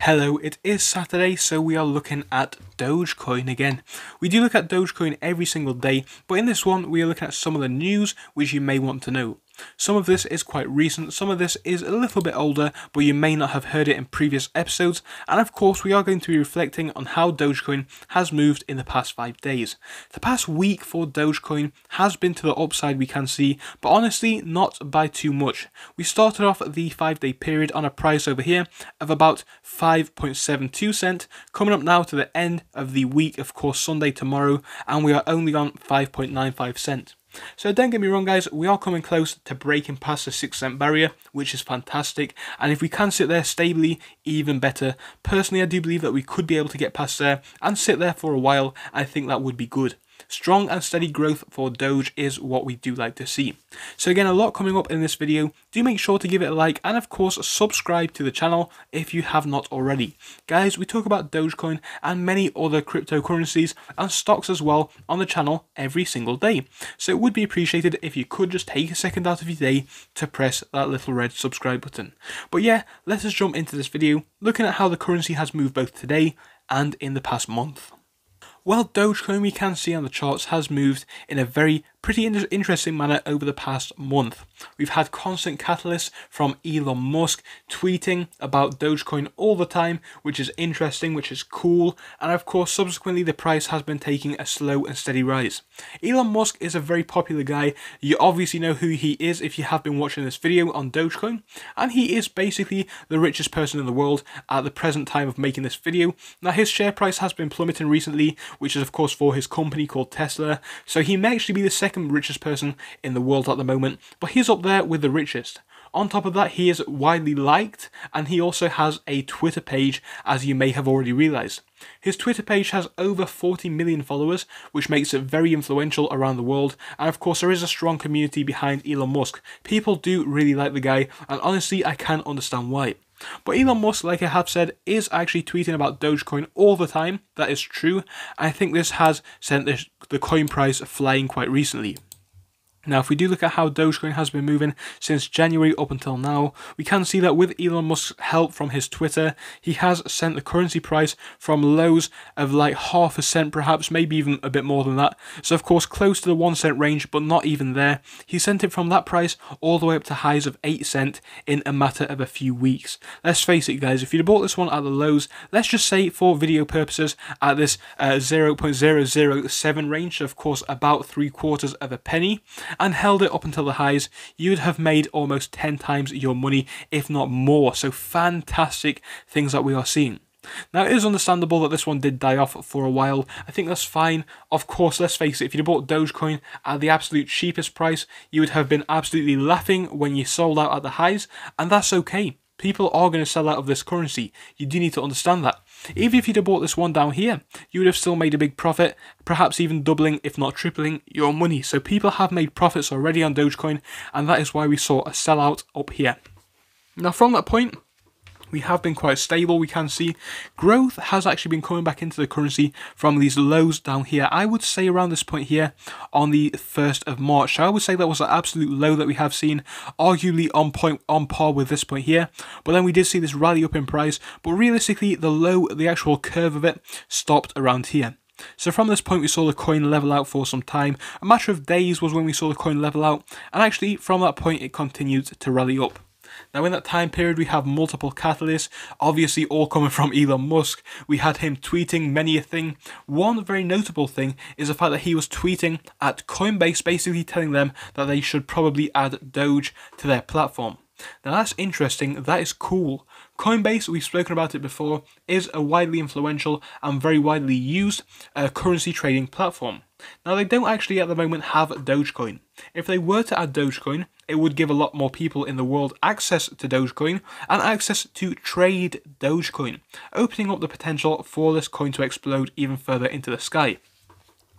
Hello, it is Saturday, so we are looking at Dogecoin again. We do look at Dogecoin every single day, but in this one we are looking at some of the news which you may want to know. Some of this is quite recent, some of this is a little bit older, but you may not have heard it in previous episodes, and of course we are going to be reflecting on how Dogecoin has moved in the past 5 days. The past week for Dogecoin has been to the upside, we can see, but honestly not by too much. We started off the 5-day period on a price over here of about 5.72 cent, coming up now to the end of the week, of course Sunday tomorrow, and we are only on 5.95 cent. So don't get me wrong guys, we are coming close to breaking past the 6 cent barrier, which is fantastic, and if we can sit there stably, even better. Personally, I do believe that we could be able to get past there and sit there for a while. I think that would be good. Strong and steady growth for Doge is what we do like to see. So again, a lot coming up in this video. Do make sure to give it a like and of course subscribe to the channel if you have not already. Guys, we talk about Dogecoin and many other cryptocurrencies and stocks as well on the channel every single day. So it would be appreciated if you could just take a second out of your day to press that little red subscribe button. But yeah, let us jump into this video looking at how the currency has moved both today and in the past month. Well, Dogecoin, we can see on the charts, has moved in a pretty interesting manner over the past month. We've had constant catalysts from Elon Musk tweeting about Dogecoin all the time, which is interesting, which is cool, and of course subsequently the price has been taking a slow and steady rise. Elon Musk is a very popular guy. You obviously know who he is if you have been watching this video on Dogecoin, and he is basically the richest person in the world at the present time of making this video. Now his share price has been plummeting recently, which is of course for his company called Tesla, so he may actually be the second richest person in the world at the moment, but he's up there with the richest. On top of that, he is widely liked, and he also has a Twitter page, as you may have already realised. His Twitter page has over 40 million followers, which makes it very influential around the world, and of course there is a strong community behind Elon Musk. People do really like the guy, and honestly I can understand why. But Elon Musk, like I have said, is actually tweeting about Dogecoin all the time. That is true. I think this has sent the coin price flying quite recently. Now, if we do look at how Dogecoin has been moving since January up until now, we can see that with Elon Musk's help from his Twitter, he has sent the currency price from lows of like half a cent, perhaps, maybe even a bit more than that. So, of course, close to the 1 cent range, but not even there. He sent it from that price all the way up to highs of 8 cent in a matter of a few weeks. Let's face it, guys, if you'd bought this one at the lows, let's just say for video purposes, at this 0.007 range, of course, about 3/4 of a penny, and held it up until the highs, you'd have made almost 10 times your money, if not more. So fantastic things that we are seeing. Now, it is understandable that this one did die off for a while. I think that's fine. Of course, let's face it, if you'd bought Dogecoin at the absolute cheapest price, you would have been absolutely laughing when you sold out at the highs, and that's okay. People are going to sell out of this currency. You do need to understand that. Even if you'd have bought this one down here, you would have still made a big profit, perhaps even doubling, if not tripling, your money. So people have made profits already on Dogecoin, and that is why we saw a sellout up here. Now, from that point, we have been quite stable. We can see growth has actually been coming back into the currency from these lows down here. I would say around this point here on the 1st of March. So I would say that was an absolute low that we have seen, arguably on par with this point here. But then we did see this rally up in price, but realistically the low, the actual curve of it, stopped around here. So from this point we saw the coin level out for some time. A matter of days was when we saw the coin level out, and actually from that point it continued to rally up. Now, in that time period, we have multiple catalysts, obviously all coming from Elon Musk. We had him tweeting many a thing. One very notable thing is the fact that he was tweeting at Coinbase, basically telling them that they should probably add Doge to their platform. Now, that's interesting. That is cool. Coinbase, we've spoken about it before, is a widely influential and very widely used currency trading platform. Now, they don't actually at the moment have Dogecoin. If they were to add Dogecoin, it would give a lot more people in the world access to Dogecoin and access to trade Dogecoin, opening up the potential for this coin to explode even further into the sky.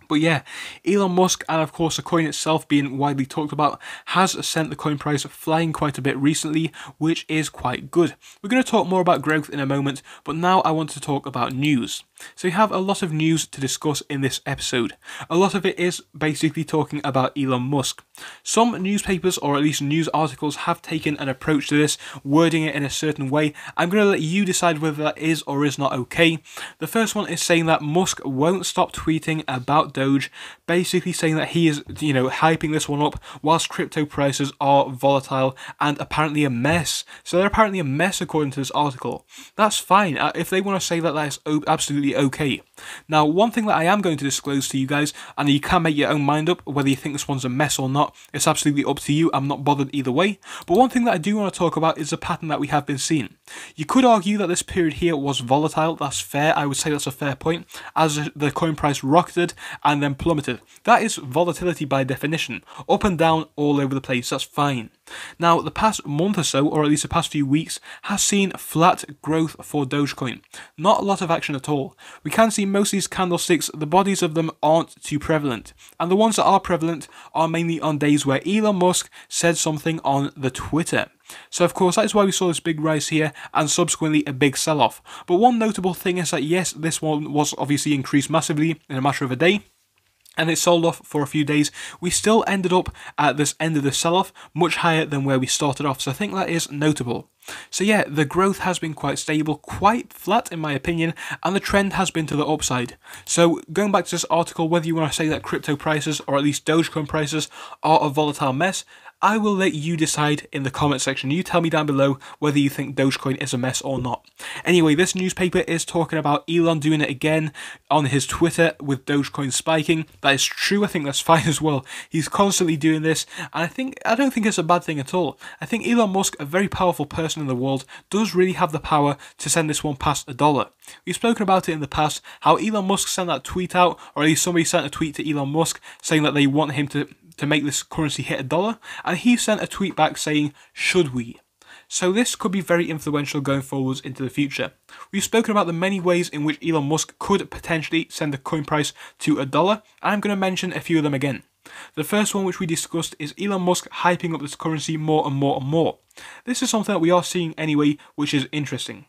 But yeah, Elon Musk and of course the coin itself being widely talked about has sent the coin price flying quite a bit recently, which is quite good. We're going to talk more about growth in a moment, but now I want to talk about news. So we have a lot of news to discuss in this episode. A lot of it is basically talking about Elon Musk. Some newspapers, or at least news articles, have taken an approach to this, wording it in a certain way. I'm going to let you decide whether that is or is not okay. The first one is saying that Musk won't stop tweeting about Doge, basically saying that he is, hyping this one up whilst crypto prices are volatile and apparently a mess. So they're apparently a mess according to this article. That's fine. If they want to say that, that is absolutely okay. Now, one thing that I am going to disclose to you guys, and you can make your own mind up whether you think this one's a mess or not, it's absolutely up to you. I'm not bothered either way. But one thing that I do want to talk about is the pattern that we have been seeing. You could argue that this period here was volatile. That's fair. I would say that's a fair point, as the coin price rocketed and then plummeted. That is volatility by definition. Up and down all over the place. That's fine. Now, the past month or so, or at least the past few weeks, has seen flat growth for Dogecoin. Not a lot of action at all. We can see most of these candlesticks, the bodies of them aren't too prevalent. And the ones that are prevalent are mainly on days where Elon Musk said something on the Twitter. So of course that is why we saw this big rise here and subsequently a big sell-off. But one notable thing is that yes, this one was obviously increased massively in a matter of a day, and it sold off for a few days. We still ended up at this end of the sell-off much higher than where we started off, so I think that is notable. So yeah, the growth has been quite stable, quite flat in my opinion, and the trend has been to the upside. So going back to this article, whether you want to say that crypto prices, or at least Dogecoin prices, are a volatile mess, I will let you decide in the comment section. You tell me down below whether you think Dogecoin is a mess or not. Anyway, this newspaper is talking about Elon doing it again on his Twitter with Dogecoin spiking. That is true. I think that's fine as well. He's constantly doing this, and I don't think it's a bad thing at all. I think Elon Musk, a very powerful person in the world, does really have the power to send this one past $1. We've spoken about it in the past, how Elon Musk sent that tweet out, or at least somebody sent a tweet to Elon Musk saying that they want him to make this currency hit $1, and he sent a tweet back saying, should we? So this could be very influential going forwards into the future. We've spoken about the many ways in which Elon Musk could potentially send the coin price to $1, and I'm going to mention a few of them again. The first one which we discussed is Elon Musk hyping up this currency more and more and more. This is something that we are seeing anyway, which is interesting.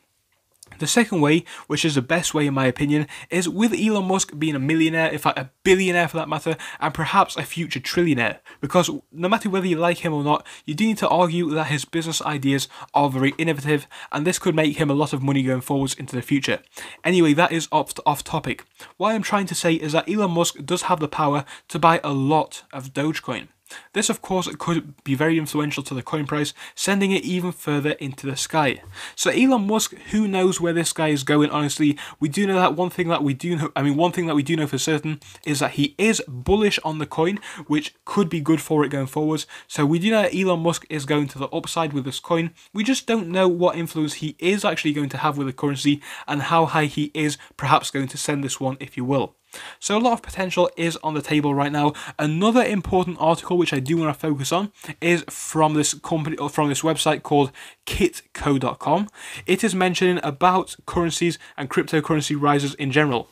The second way, which is the best way in my opinion, is with Elon Musk being a millionaire, in fact a billionaire for that matter, and perhaps a future trillionaire. Because no matter whether you like him or not, you do need to argue that his business ideas are very innovative, and this could make him a lot of money going forwards into the future. Anyway, that is off topic. What I'm trying to say is that Elon Musk does have the power to buy a lot of Dogecoin. This of course could be very influential to the coin price, sending it even further into the sky. So Elon Musk, who knows where this guy is going, honestly. We do know that one thing that we do know for certain is that he is bullish on the coin, which could be good for it going forwards. So we do know that Elon Musk is going to the upside with this coin. We just don't know what influence he is actually going to have with the currency and how high he is perhaps going to send this one, if you will. So a lot of potential is on the table right now. Another important article which I do want to focus on is from this company, or from this website called kitco.com. It is mentioning about currencies and cryptocurrency rises in general.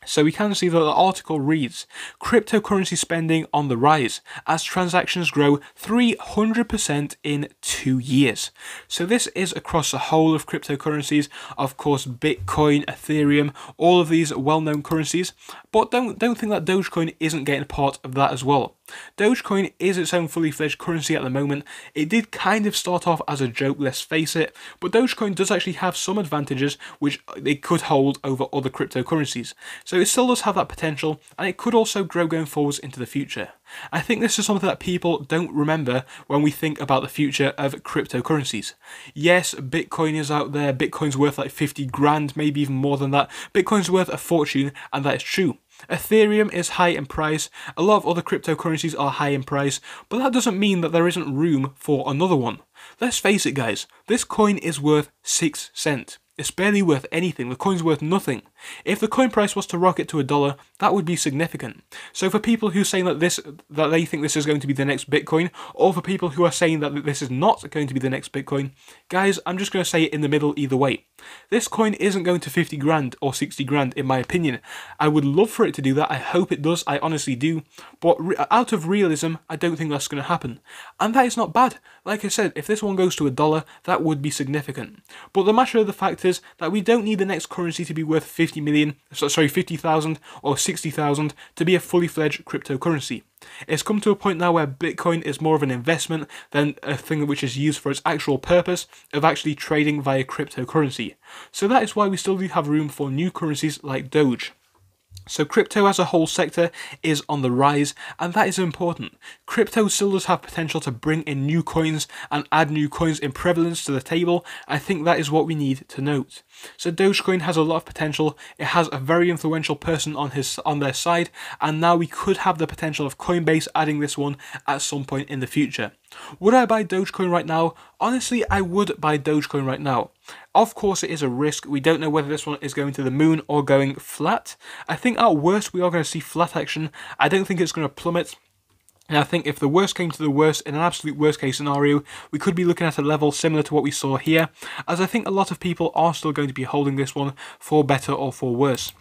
So we can see that the article reads, cryptocurrency spending on the rise as transactions grow 300% in 2 years. So this is across the whole of cryptocurrencies, of course Bitcoin, Ethereum, all of these well-known currencies, but don't think that Dogecoin isn't getting a part of that as well. Dogecoin is its own fully fledged currency at the moment. It did kind of start off as a joke, let's face it, but Dogecoin does actually have some advantages which it could hold over other cryptocurrencies. So it still does have that potential, and it could also grow going forwards into the future. I think this is something that people don't remember when we think about the future of cryptocurrencies. Yes, Bitcoin is out there. Bitcoin's worth like 50 grand, maybe even more than that. Bitcoin's worth a fortune, and that is true. Ethereum is high in price, a lot of other cryptocurrencies are high in price, but that doesn't mean that there isn't room for another one. Let's face it guys, this coin is worth 6 cents. It's barely worth anything. The coin's worth nothing. If the coin price was to rocket to $1, that would be significant. So for people who are saying that they think this is going to be the next Bitcoin, or for people who are saying that this is not going to be the next Bitcoin, guys, I'm just going to say it in the middle either way. This coin isn't going to 50 grand or 60 grand in my opinion. I would love for it to do that. I hope it does. I honestly do. But out of realism, I don't think that's going to happen. And that is not bad. Like I said, if this one goes to $1, that would be significant. But the matter of the fact is that we don't need the next currency to be worth 50,000 or 60,000 to be a fully fledged cryptocurrency. It's come to a point now where Bitcoin is more of an investment than a thing which is used for its actual purpose of actually trading via cryptocurrency. So that is why we still do have room for new currencies like Doge. So crypto as a whole sector is on the rise, and that is important. Crypto still does have potential to bring in new coins and add new coins in prevalence to the table. I think that is what we need to note. So Dogecoin has a lot of potential. It has a very influential person on their side, and now we could have the potential of Coinbase adding this one at some point in the future. Would I buy Dogecoin right now? Honestly, I would buy Dogecoin right now. Of course, it is a risk. We don't know whether this one is going to the moon or going flat. I think at worst, we are going to see flat action. I don't think it's going to plummet. And I think if the worst came to the worst, in an absolute worst case scenario, we could be looking at a level similar to what we saw here, as I think a lot of people are still going to be holding this one for better or for worse.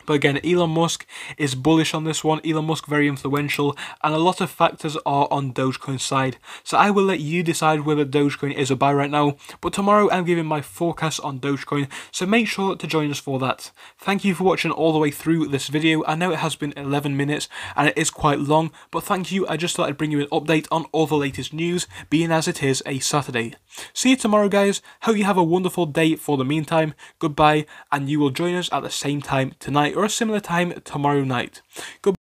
But again, Elon Musk is bullish on this one. Elon Musk very influential, and a lot of factors are on Dogecoin's side. So I will let you decide whether Dogecoin is a buy right now. But tomorrow I'm giving my forecast on Dogecoin, so make sure to join us for that. Thank you for watching all the way through this video. I know it has been 11 minutes and it is quite long, but thank you. I just thought I'd bring you an update on all the latest news, being as it is a Saturday. See you tomorrow, guys. Hope you have a wonderful day for the meantime. Goodbye, and you will join us at the same time tonight or a similar time tomorrow night. Goodbye.